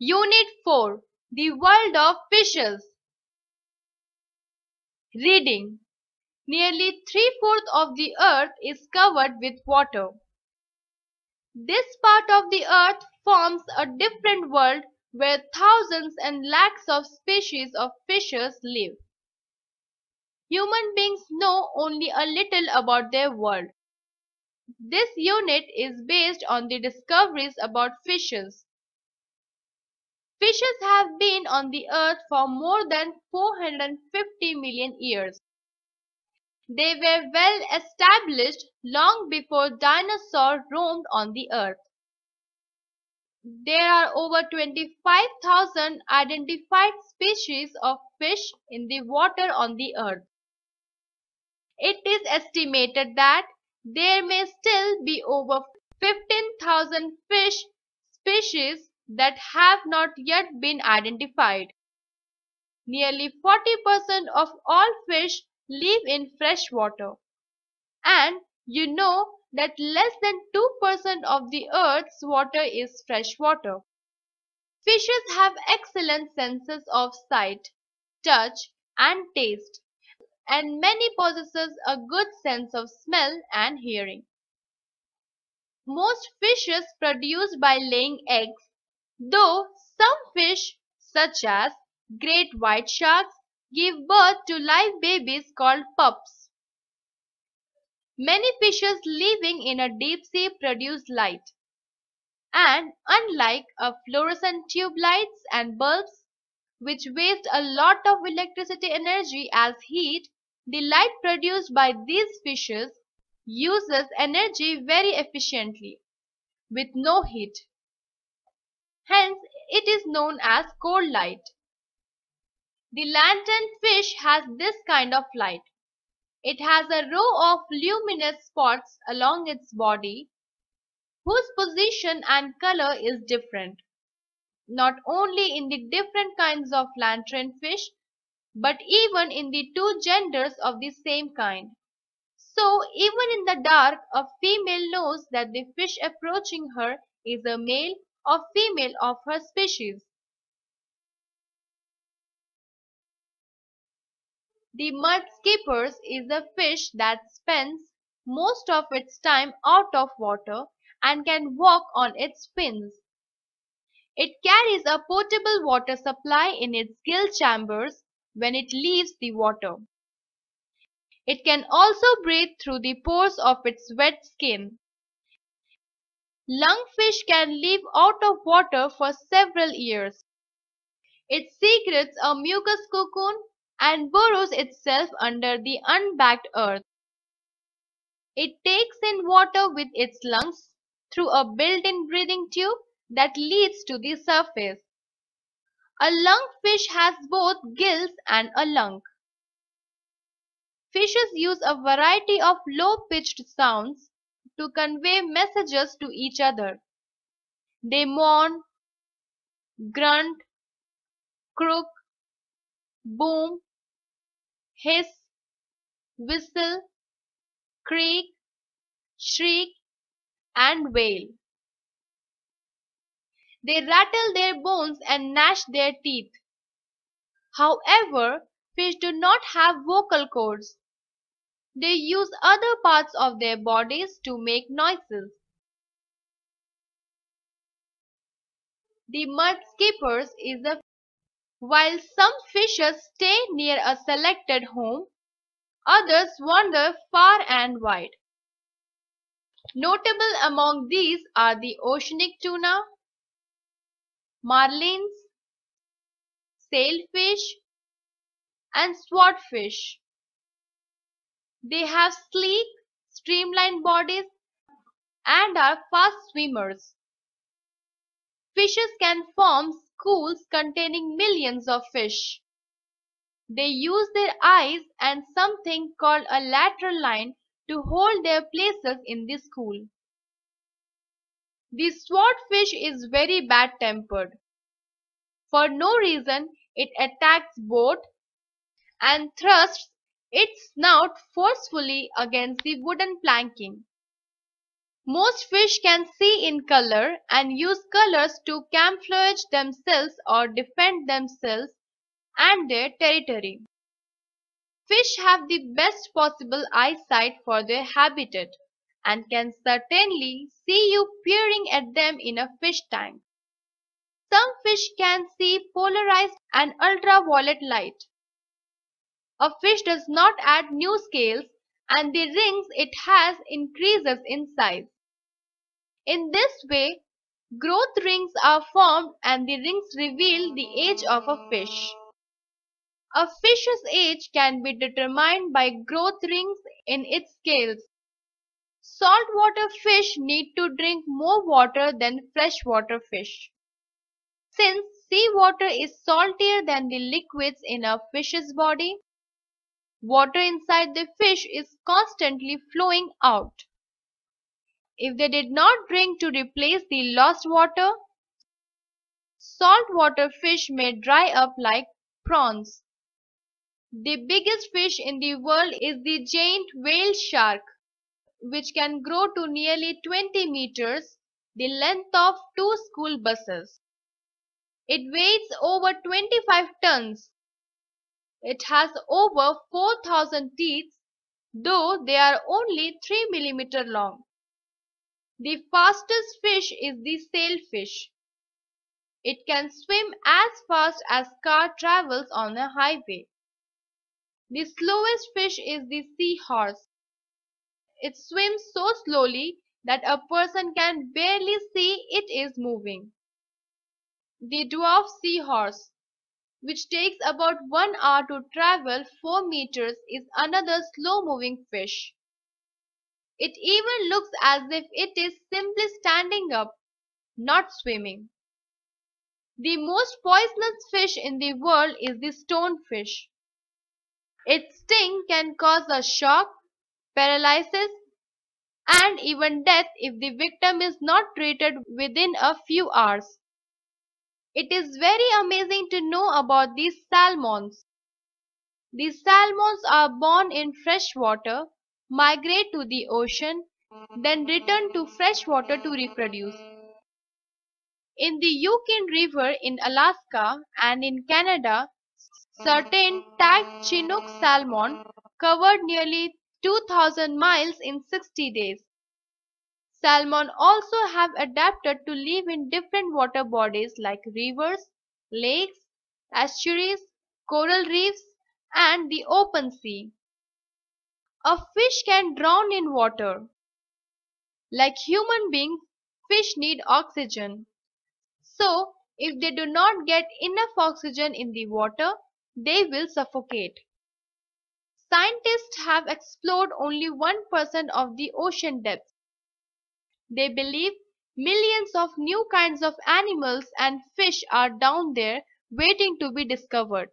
Unit 4. The World of Fishes. Reading. Nearly three-fourths of the earth is covered with water. This part of the earth forms a different world where thousands and lakhs of species of fishes live. Human beings know only a little about their world. This unit is based on the discoveries about fishes. Fishes have been on the earth for more than 450 million years. They were well established long before dinosaurs roamed on the earth. There are over 25,000 identified species of fish in the water on the earth. It is estimated that there may still be over 15,000 fish species that have not yet been identified. Nearly 40% of all fish live in fresh water. And you know that less than 2% of the earth's water is fresh water. Fishes have excellent senses of sight, touch, and taste, and many possesses a good sense of smell and hearing. Most fishes produce by laying eggs, though some fish, such as great white sharks, give birth to live babies called pups. Many fishes living in a deep sea produce light, and unlike a fluorescent tube lights and bulbs, which waste a lot of electricity energy as heat, the light produced by these fishes uses energy very efficiently, with no heat. Hence, it is known as cold light. The lanternfish has this kind of light. It has a row of luminous spots along its body, whose position and color is different, not only in the different kinds of lanternfish, but even in the two genders of the same kind. So, even in the dark, a female knows that the fish approaching her is a male or female of her species. The mud skippers is a fish that spends most of its time out of water and can walk on its fins. It carries a potable water supply in its gill chambers when it leaves the water. It can also breathe through the pores of its wet skin. Lungfish can live out of water for several years. It secretes a mucus cocoon and burrows itself under the unbacked earth. It takes in water with its lungs through a built-in breathing tube that leads to the surface. A lungfish has both gills and a lung. Fishes use a variety of low-pitched sounds to convey messages to each other. They mourn, grunt, croak, boom, hiss, whistle, creak, shriek, and wail. They rattle their bones and gnash their teeth. However, fish do not have vocal cords. They use other parts of their bodies to make noises. The mud skippers is a while some fishes stay near a selected home, others wander far and wide. Notable among these are the oceanic tuna, marlins, sailfish, and swordfish. They have sleek, streamlined bodies and are fast swimmers. Fishes can form schools containing millions of fish. They use their eyes and something called a lateral line to hold their places in the school. The swordfish is very bad-tempered. For no reason, it attacks boat and thrusts its snout forcefully against the wooden planking. Most fish can see in color and use colors to camouflage themselves or defend themselves and their territory. Fish have the best possible eyesight for their habitat and can certainly see you peering at them in a fish tank. Some fish can see polarized and ultraviolet light. A fish does not add new scales and the rings it has increases in size. In this way, growth rings are formed and the rings reveal the age of a fish. A fish's age can be determined by growth rings in its scales. Saltwater fish need to drink more water than freshwater fish. Since seawater is saltier than the liquids in a fish's body, water inside the fish is constantly flowing out. If they did not drink to replace the lost water, saltwater fish may dry up like prawns. The biggest fish in the world is the giant whale shark, which can grow to nearly 20 meters, the length of 2 school buses. It weighs over 25 tons. It has over 4,000 teeth, though they are only 3 millimeters long. The fastest fish is the sailfish. It can swim as fast as car travels on a highway. The slowest fish is the seahorse. It swims so slowly that a person can barely see it is moving. The dwarf seahorse, which takes about 1 hour to travel 4 meters, is another slow-moving fish. It even looks as if it is simply standing up, not swimming. The most poisonous fish in the world is the stonefish. Its sting can cause a shock, paralysis, and even death if the victim is not treated within a few hours. It is very amazing to know about these salmons. These salmons are born in fresh water, migrate to the ocean, then return to fresh water to reproduce. In the Yukon River in Alaska and in Canada, certain tagged Chinook salmon covered nearly 2,000 miles in 60 days. Salmon also have adapted to live in different water bodies like rivers, lakes, estuaries, coral reefs, and the open sea. A fish can drown in water. Like human beings, fish need oxygen. So, if they do not get enough oxygen in the water, they will suffocate. Scientists have explored only 1% of the ocean depths. They believe millions of new kinds of animals and fish are down there waiting to be discovered.